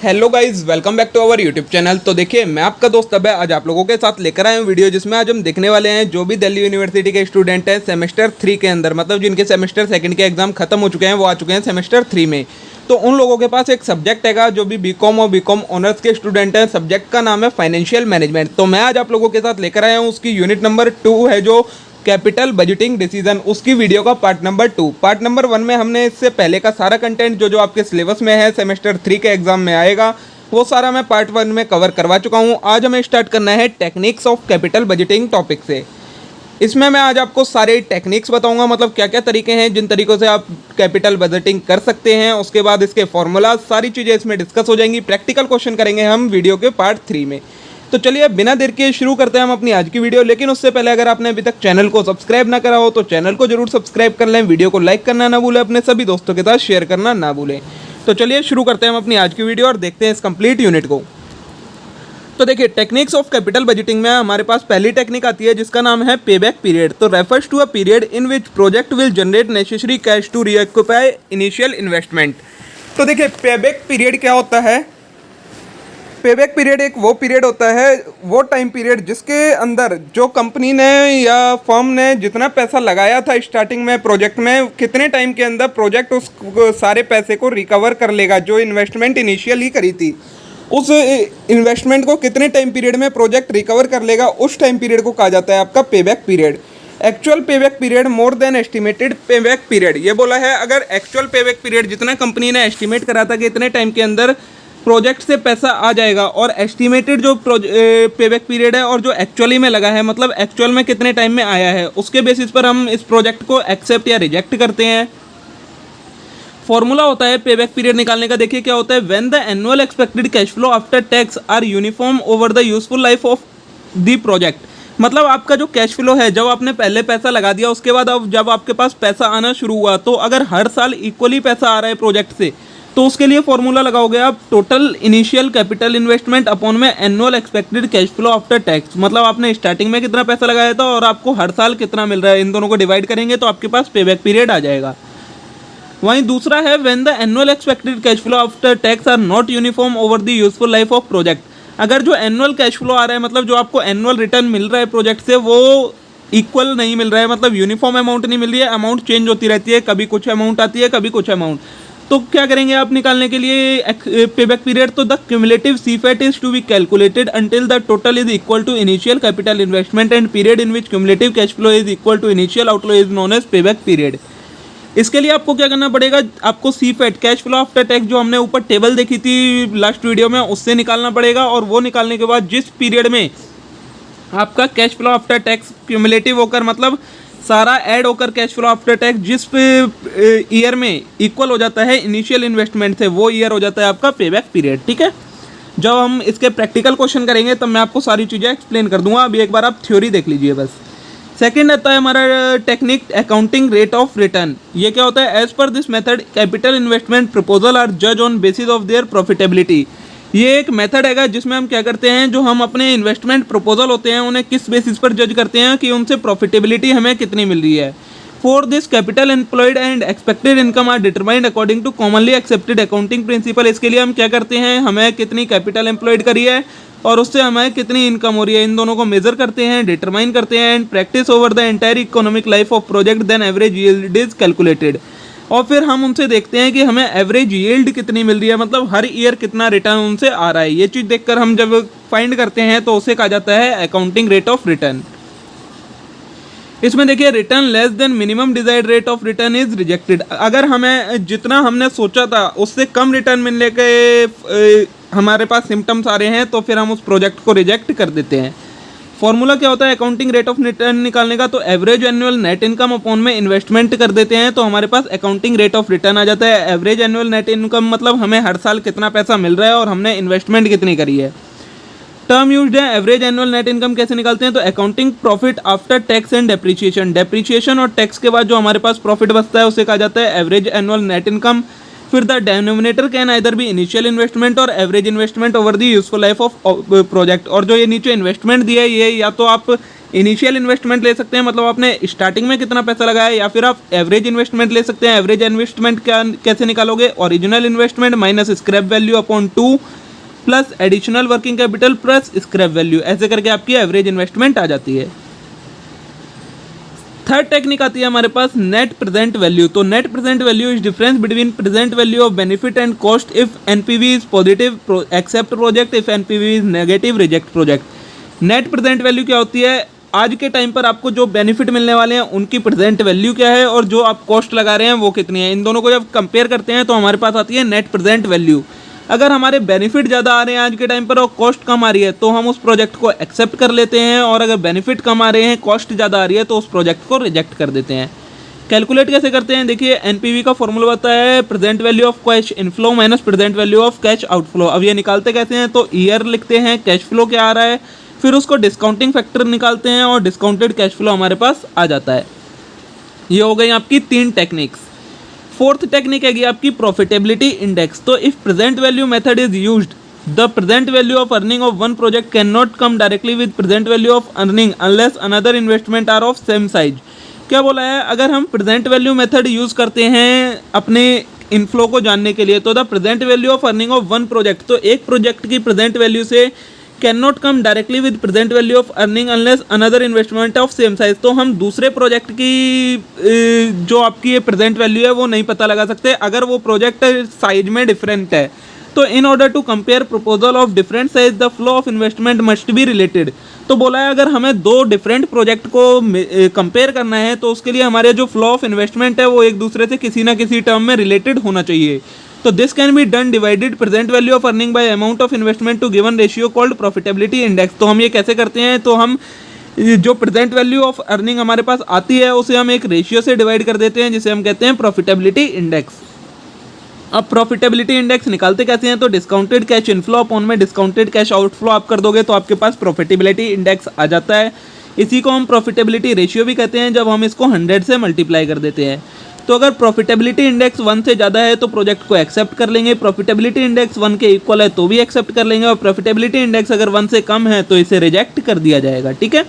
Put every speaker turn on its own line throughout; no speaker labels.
Hello guys, welcome back to our YouTube channel. तो देखिए, मैं आपका दोस्त अभय आज आप लोगों के साथ लेकर आया हूँ वीडियो, जिसमें आज हम देखने वाले हैं जो भी दिल्ली यूनिवर्सिटी के स्टूडेंट हैं सेमेस्टर 3 के अंदर, मतलब जिनके सेमेस्टर सेकंड के एग्जाम खत्म हो चुके हैं, वो आ चुके हैं सेमेस्टर 3 में। तो उन लोगों के पास एक सब्जेक्ट हैगा जो भी बीकॉम और बीकॉम ऑनर्स के स्टूडेंट हैं। सब्जेक्ट का नाम है फाइनेंशियल मैनेजमेंट। तो मैं आज आप लोगों के साथ लेकर आया हूँ उसकी यूनिट नंबर 2 है जो कैपिटल बजटिंग डिसीजन, उसकी वीडियो का पार्ट नंबर 2। पार्ट नंबर 1 में हमने इससे पहले का सारा कंटेंट जो आपके सिलेबस में है सेमेस्टर 3 के एग्जाम में आएगा, वो सारा मैं पार्ट 1 में कवर करवा चुका हूँ। आज हमें स्टार्ट करना है techniques of capital budgeting topic से। इसमें मैं आज आपको सारे टेक्निक्स बताऊंगा, मतलब क्या क्या तरीके हैं जिन तरीकों से आप कैपिटल बजटिंग कर सकते हैं। उसके बाद इसके फॉर्मूला सारी चीज़ें इसमें डिस्कस हो जाएंगी। प्रैक्टिकल क्वेश्चन करेंगे हम वीडियो के पार्ट 3 में। तो चलिए बिना देर के शुरू करते हैं हम अपनी आज की वीडियो। लेकिन उससे पहले अगर आपने अभी तक चैनल को सब्सक्राइब ना करा हो तो चैनल को जरूर सब्सक्राइब कर लें, वीडियो को लाइक करना ना भूलें, अपने सभी दोस्तों के साथ शेयर करना ना भूलें। तो चलिए शुरू करते हैं हम अपनी आज की वीडियो और देखते हैं इस कंप्लीट यूनिट को। तो देखिए, टेक्निक्स ऑफ कैपिटल बजटिंग में हमारे पास पहली टेक्निक आती है जिसका नाम है पेबैक पीरियड। तो refers to a period in which project will generate necessary cash to reoccupy initial investment. तो देखिए, पेबैक पीरियड क्या होता है? पेबैक पीरियड एक वो पीरियड होता है, वो टाइम पीरियड जिसके अंदर जो कंपनी ने या फर्म ने जितना पैसा लगाया था स्टार्टिंग में प्रोजेक्ट में, कितने टाइम के अंदर प्रोजेक्ट उस सारे पैसे को रिकवर कर लेगा जो इन्वेस्टमेंट इनिशियली करी थी। उस इन्वेस्टमेंट को कितने टाइम पीरियड में प्रोजेक्ट रिकवर कर लेगा, उस टाइम पीरियड को कहा जाता है आपका payback period. Actual payback period more than estimated payback period. ये बोला है अगर एक्चुअल पेबैक पीरियड जितना कंपनी ने एस्टिमेट करा था कि इतने टाइम के अंदर प्रोजेक्ट से पैसा आ जाएगा, और एस्टिमेटेड जो पेबैक पीरियड है और जो एक्चुअली में लगा है, मतलब एक्चुअल में कितने टाइम में आया है, उसके बेसिस पर हम इस प्रोजेक्ट को एक्सेप्ट या रिजेक्ट करते हैं। फॉर्मूला होता है पेबैक पीरियड निकालने का। देखिए क्या होता है, when the annual expected cash flow after tax are uniform over the useful life of the project. मतलब आपका जो कैश फ्लो है, जब आपने पहले पैसा लगा दिया उसके बाद अब जब आपके पास पैसा आना शुरू हुआ, तो अगर हर साल इक्वली पैसा आ रहा है प्रोजेक्ट से, तो उसके लिए फॉर्मूला लगाओगे आप total initial capital investment upon में annual expected cash flow after tax. मतलब आपने स्टार्टिंग में कितना पैसा लगाया था और आपको हर साल कितना मिल रहा है, इन दोनों को डिवाइड करेंगे तो आपके पास पेबैक पीरियड आ जाएगा। वहीं दूसरा है when the annual expected cash flow after tax are not uniform over the useful life of project. अगर जो एनुअल कैश फ्लो आ रहा है, मतलब जो आपको एनुअल रिटर्न मिल रहा है प्रोजेक्ट से, वो इक्वल नहीं मिल रहा है, मतलब यूनिफॉर्म अमाउंट नहीं मिल रही है, अमाउंट चेंज होती रहती है, कभी कुछ अमाउंट आती है कभी कुछ अमाउंट। तो क्या करेंगे आप निकालने के लिए पेबैक पीरियड? तो the cumulative CFAT is to be calculated until the total is equal to initial capital investment and period in which cumulative cash flow is equal to initial outflow is known as payback period. इसके लिए आपको क्या करना पड़ेगा, आपको CFAT cash flow after tax जो हमने ऊपर टेबल देखी थी लास्ट वीडियो में, उससे निकालना पड़ेगा। और वो निकालने के बाद जिस पीरियड में आपका cash flow after tax cumulative होकर, मतलब सारा ऐड होकर कैश फ्लो आफ्टर टैक्स जिस ईयर में इक्वल हो जाता है इनिशियल इन्वेस्टमेंट से, वो ईयर हो जाता है आपका पेबैक पीरियड। ठीक है, जब हम इसके प्रैक्टिकल क्वेश्चन करेंगे तब मैं आपको सारी चीज़ें एक्सप्लेन कर दूंगा। अभी एक बार आप थ्योरी देख लीजिए बस। सेकंड आता है हमारा technique accounting rate of return. ये क्या होता है, as per this method capital investment proposal are जज on basis of their profitability. ये एक मेथड है जिसमें हम क्या करते हैं, जो हम अपने इन्वेस्टमेंट प्रपोजल होते हैं उन्हें किस बेसिस पर जज करते हैं कि उनसे प्रॉफिटेबिलिटी हमें कितनी मिल रही है। For this capital employed and expected income are determined according to commonly accepted accounting principle. इसके लिए हम क्या करते हैं, हमें कितनी कैपिटल एम्प्लॉयड करी है और उससे हमें कितनी इनकम हो रही है, इन दोनों को मेजर करते हैं, डिटरमाइन करते हैं and practice over the entire economic life of project, then average yield is calculated. और फिर हम उनसे देखते हैं कि हमें एवरेज यील्ड कितनी मिल रही है, मतलब हर ईयर कितना रिटर्न उनसे आ रहा है। ये चीज़ देखकर हम जब फाइंड करते हैं तो उसे कहा जाता है अकाउंटिंग रेट ऑफ रिटर्न। इसमें देखिए, return less than minimum desired rate of return is rejected. अगर हमें जितना हमने सोचा था उससे कम रिटर्न मिलने के हमारे पास सिम्टम्स आ रहे हैं तो फिर हम उस प्रोजेक्ट को रिजेक्ट कर देते हैं। फॉर्मूला क्या होता है अकाउंटिंग रेट ऑफ रिटर्न निकालने का? तो average annual net income upon में इन्वेस्टमेंट कर देते हैं तो हमारे पास अकाउंटिंग रेट ऑफ रिटर्न आ जाता है। एवरेज एनुअल नेट इनकम मतलब हमें हर साल कितना पैसा मिल रहा है और हमने इन्वेस्टमेंट कितनी करी है। टर्म यूज्ड है एवरेज एनुअल नेट इनकम कैसे निकालते हैं? तो accounting profit after tax and depreciation. Depreciation और टैक्स के बाद जो हमारे पास प्रॉफिट बचता है उसे कहा जाता है एवरेज एनुअल नेट इनकम। फिर the denominator can either be initial investment और average investment over the useful life of project. और जो ये नीचे इन्वेस्टमेंट दिया है, ये या तो आप इनिशियल इन्वेस्टमेंट ले सकते हैं, मतलब आपने स्टार्टिंग में कितना पैसा लगाया, या फिर आप एवरेज इन्वेस्टमेंट ले सकते हैं। एवरेज इन्वेस्टमेंट कैसे निकालोगे, original investment minus scrap value upon 2 plus additional working capital plus scrap value, ऐसे करके आपकी एवरेज इन्वेस्टमेंट आ जाती है। थर्ड टेक्निक आती है हमारे पास नेट प्रेजेंट वैल्यू। तो net present value is difference between present value of benefit and cost if NPV is positive accept project, if NPV is negative reject project. Net present value क्या होती है, आज के टाइम पर आपको जो benefit मिलने वाले हैं उनकी प्रेजेंट वैल्यू क्या है और जो आप कॉस्ट लगा रहे हैं वो कितनी है, इन दोनों को जब कंपेयर करते हैं तो हमारे पास आती है नेट प्रेजेंट वैल्यू। अगर हमारे बेनिफिट ज़्यादा आ रहे हैं आज के टाइम पर और कॉस्ट कम आ रही है तो हम उस प्रोजेक्ट को एक्सेप्ट कर लेते हैं, और अगर बेनिफिट कम आ रहे हैं कॉस्ट ज़्यादा आ रही है तो उस प्रोजेक्ट को रिजेक्ट कर देते हैं। कैलकुलेट कैसे करते हैं, देखिए एनपीवी का फॉर्मूला होता है present value of cash inflow minus present value of cash outflow. अब ये निकालते कैसे हैं, तो ईयर लिखते हैं, कैश फ्लो क्या आ रहा है, फिर उसको डिस्काउंटिंग फैक्टर निकालते हैं और डिस्काउंटेड कैश फ्लो हमारे पास आ जाता है। ये हो गई आपकी 3 टेक्निक्स। फोर्थ टेक्निक है आपकी प्रॉफिटेबिलिटी इंडेक्स। तो if present value method is used, the present value of earning of one project can not come directly with present value of earning unless another investment are of same size. क्या बोला है, अगर हम present value method use करते हैं अपने inflow को जानने के लिए, तो the present value of earning of one project, तो एक प्रोजेक्ट की प्रेजेंट वैल्यू से can not come directly with present value of earning unless another investment of same size. तो हम दूसरे प्रोजेक्ट की जो आपकी ये प्रेजेंट वैल्यू है वो नहीं पता लगा सकते अगर वो प्रोजेक्ट साइज में डिफरेंट है। तो in order to compare proposal of different size the flow of investment must be related. तो बोला है अगर हमें 2 डिफरेंट प्रोजेक्ट को कंपेयर करना है तो उसके लिए हमारे जो फ्लो ऑफ इन्वेस्टमेंट है वो एक दूसरे से किसी ना किसी टर्म में रिलेटेड होना चाहिए। तो this can be done divided present value of earning by amount of investment to given ratio called profitability index. तो हम ये कैसे करते हैं, तो हम जो प्रेजेंट वैल्यू ऑफ अर्निंग हमारे पास आती है उसे हम एक रेशियो से डिवाइड कर देते हैं जिसे हम कहते हैं प्रॉफिटेबिलिटी इंडेक्स। अब प्रॉफिटेबिलिटी इंडेक्स निकालते कैसे हैं, तो डिस्काउंटेड कैश इनफ्लो अपॉन में डिस्काउंटेड कैश आउटफ्लो आप कर दोगे तो आपके पास प्रॉफिटेबिलिटी इंडेक्स आ जाता है। इसी को हम प्रॉफिटेबिलिटी रेशियो भी कहते हैं जब हम इसको 100 से मल्टीप्लाई कर देते हैं। तो अगर प्रॉफिटेबिलिटी इंडेक्स 1 से ज़्यादा है तो प्रोजेक्ट को एक्सेप्ट कर लेंगे, प्रॉफिटेबिलिटी इंडेक्स 1 के इक्वल है तो भी एक्सेप्ट कर लेंगे, और प्रॉफिटेबिलिटी इंडेक्स अगर 1 से कम है तो इसे रिजेक्ट कर दिया जाएगा। ठीक है,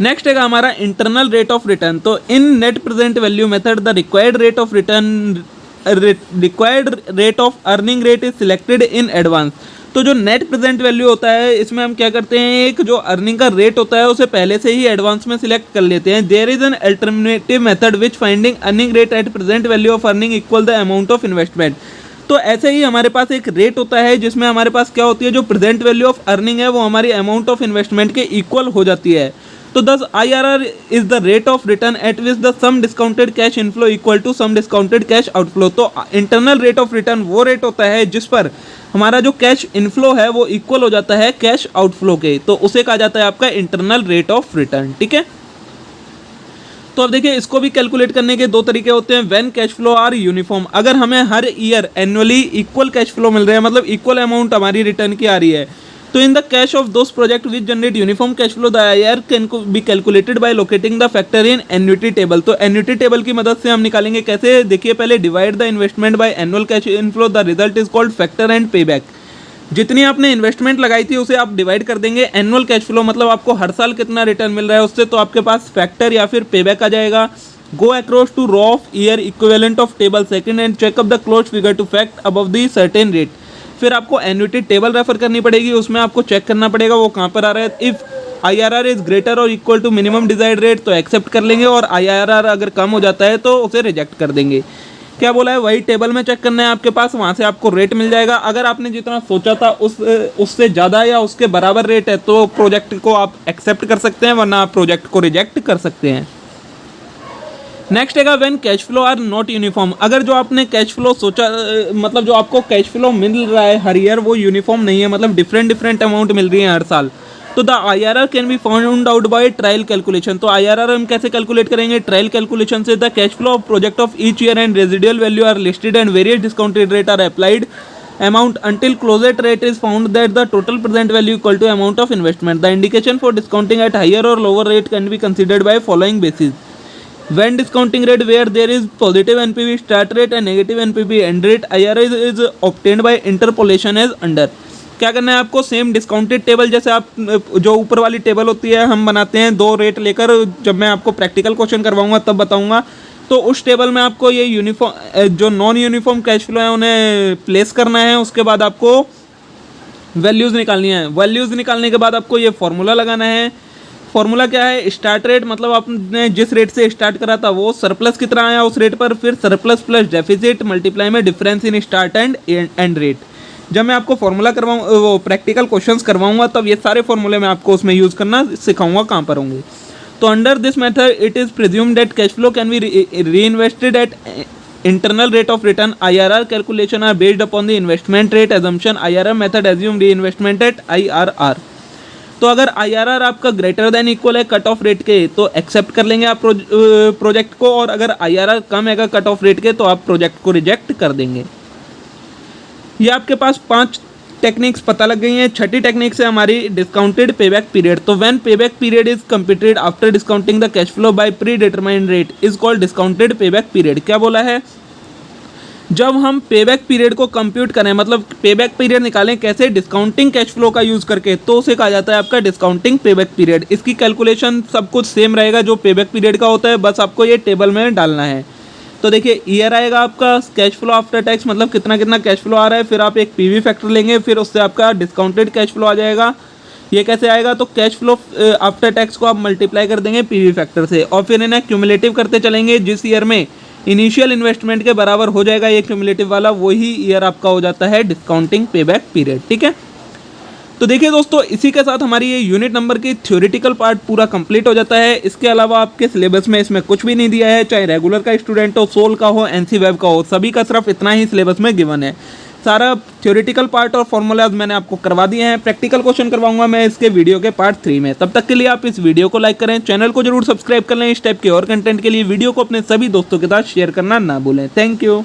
नेक्स्ट है हमारा इंटरनल रेट ऑफ रिटर्न। तो in net present value method the required rate of return required rate of earning rate is selected in advance. तो जो नेट प्रेजेंट वैल्यू होता है इसमें हम क्या करते हैं, एक जो अर्निंग का रेट होता है उसे पहले से ही एडवांस में सिलेक्ट कर लेते हैं। There is an alternative method which finding earning rate at present value of earning equal the amount of investment. तो ऐसे ही हमारे पास एक रेट होता है जिसमें हमारे पास क्या होती है, जो प्रेजेंट वैल्यू ऑफ अर्निंग है वो हमारी अमाउंट ऑफ इन्वेस्टमेंट के इक्वल हो जाती है। तो thus IRR is the rate of return at which the sum discounted cash inflow equal to sum discounted cash outflow. तो इंटरनल रेट ऑफ रिटर्न वो रेट होता है जिस पर हमारा जो कैश इनफ्लो है वो इक्वल हो जाता है कैश आउटफ्लो के, तो उसे कहा जाता है आपका इंटरनल रेट ऑफ रिटर्न। ठीक है, तो अब देखिए इसको भी कैलकुलेट करने के 2 तरीके होते हैं। When cash flow are uniform, अगर हमें हर year annually equal cash flow मिल रहे हैं, मतलब इक्वल अमाउंट हमारी रिटर्न की आ रही है, तो in the cash of those project which generate uniform cash flow the IRR can be calculated by locating the factor in annuity table. तो एन्युटी टेबल की मदद से हम निकालेंगे कैसे, देखिए पहले divide the investment by annual cash inflow, the result is called factor and पे बैक। जितनी आपने इन्वेस्टमेंट लगाई थी उसे आप डिवाइड कर देंगे एनुअल कैश फ्लो, मतलब आपको हर साल कितना रिटर्न मिल रहा है उससे, तो आपके पास फैक्टर या फिर पे बैक आ जाएगा। Go across to row of year equivalent of table second and check up the close figure to fact above the certain rate. फिर आपको एन्युटी टेबल रेफर करनी पड़ेगी, उसमें आपको चेक करना पड़ेगा वो कहाँ पर आ रहा है। इफ़ IRR इज ग्रेटर और equal to minimum desired rate तो एक्सेप्ट कर लेंगे, और IRR अगर कम हो जाता है तो उसे रिजेक्ट कर देंगे। क्या बोला है, वही टेबल में चेक करना है आपके पास, वहाँ से आपको रेट मिल जाएगा। अगर आपने जितना सोचा था उससे ज़्यादा या उसके बराबर रेट है तो प्रोजेक्ट को आप एक्सेप्ट कर सकते हैं, वरना आप प्रोजेक्ट को रिजेक्ट कर सकते हैं। नेक्स्ट है when cash flow are not uniform, अगर जो आपने कैश फ्लो सोचा, मतलब जो आपको कैश फ्लो मिल रहा है हर ईयर वो यूनिफॉर्म नहीं है, मतलब डिफरेंट अमाउंट मिल रही है हर साल, तो the IRR can be found out by trial calculation. तो IRR हम कैसे कैलकुलेट करेंगे, ट्रायल कैलकुलेशन से the cash flow of project of each year and residual value are listed and various discounted rate are applied amount until closest rate is found that the total present value equal to amount of investment. The indication for discounting at higher or lower rate can be considered by following basis. When discounting rate where there is positive NPV start rate and negative NPV end rate, IRR is obtained by interpolation as under. क्या करना है आपको, same discounted table जैसे आप जो ऊपर वाली table होती है हम बनाते हैं 2 रेट लेकर, जब मैं आपको प्रैक्टिकल क्वेश्चन करवाऊंगा तब बताऊंगा। तो उस टेबल में आपको ये यूनिफॉर्म जो नॉन यूनिफॉर्म कैश फ्लो है उन्हें प्लेस करना है। उसके बाद आपको वैल्यूज़ निकालनी है। वैल्यूज़ निकालने के बाद आपको ये फार्मूला लगाना है। फार्मूला क्या है, स्टार्ट रेट, मतलब आपने जिस रेट से स्टार्ट करा था वो सरप्लस कितना आया उस रेट पर, फिर सरप्लस प्लस डेफिसिट मल्टीप्लाई में difference in start and and rate. जब मैं आपको फार्मूला करवाऊँ वो प्रैक्टिकल क्वेश्चंस करवाऊंगा तब ये सारे फार्मूले मैं आपको उसमें यूज़ करना सिखाऊंगा कहाँ पर होंगे। तो under this method it is presume that cash flow can be reinvested at internal rate of return IRR calculation are based upon the investment rate assumption IRR method assume reinvestment at IRR। तो अगर IRR आपका greater than equal है cut off rate के तो accept कर लेंगे आप project को, और अगर IRR कम है कट ऑफ रेट के तो आप प्रोजेक्ट को रिजेक्ट कर देंगे। ये आपके पास 5 टेक्निक्स पता लग गई हैं। छठी टेक्निक से हमारी डिस्काउंटेड पेबैक पीरियड। तो when payback period is completed after discounting the cash flow by pre determined rate is called discounted payback period. क्या बोला है, जब हम पेबैक पीरियड को कंप्यूट करें, मतलब पेबैक पीरियड निकालें कैसे, डिस्काउंटिंग कैश फ्लो का यूज़ करके, तो उसे कहा जाता है आपका डिस्काउंटिंग पेबैक पीरियड। इसकी कैलकुलेशन सब कुछ सेम रहेगा जो पेबैक पीरियड का होता है, बस आपको ये टेबल में डालना है। तो देखिए ईयर आएगा आपका कैश फ्लो आफ्टर टैक्स, मतलब कितना कितना कैश फ्लो आ रहा है, फिर आप एक पीवी फैक्टर लेंगे, फिर उससे आपका डिस्काउंटेड कैश फ्लो आ जाएगा। ये कैसे आएगा, तो कैश फ्लो आफ्टर टैक्स को आप मल्टीप्लाई कर देंगे पीवी फैक्टर से, और फिर इन्हें क्यूमुलेटिव करते चलेंगे। जिस ईयर में इनिशियल इन्वेस्टमेंट के बराबर हो जाएगा ये क्यूमुलेटिव वाला, वही ईयर आपका हो जाता है डिस्काउंटिंग पेबैक पीरियड। ठीक है, तो देखिए दोस्तों, इसी के साथ हमारी ये यूनिट नंबर की थ्योरेटिकल पार्ट पूरा कंप्लीट हो जाता है। इसके अलावा आपके सिलेबस में इसमें कुछ भी नहीं दिया है, चाहे रेगुलर का स्टूडेंट हो, सोल का हो, एनसी वेब का हो, सभी का सिर्फ इतना ही सिलेबस में गिवन है। सारा थ्योरेटिकल पार्ट और फॉर्मूलाज मैंने आपको करवा दिए हैं। प्रैक्टिकल क्वेश्चन करवाऊंगा मैं इसके वीडियो के पार्ट 3 में। तब तक के लिए आप इस वीडियो को लाइक करें, चैनल को जरूर सब्सक्राइब कर लें। इस टाइप के और कंटेंट के लिए वीडियो को अपने सभी दोस्तों के साथ शेयर करना ना भूलें। Thank you.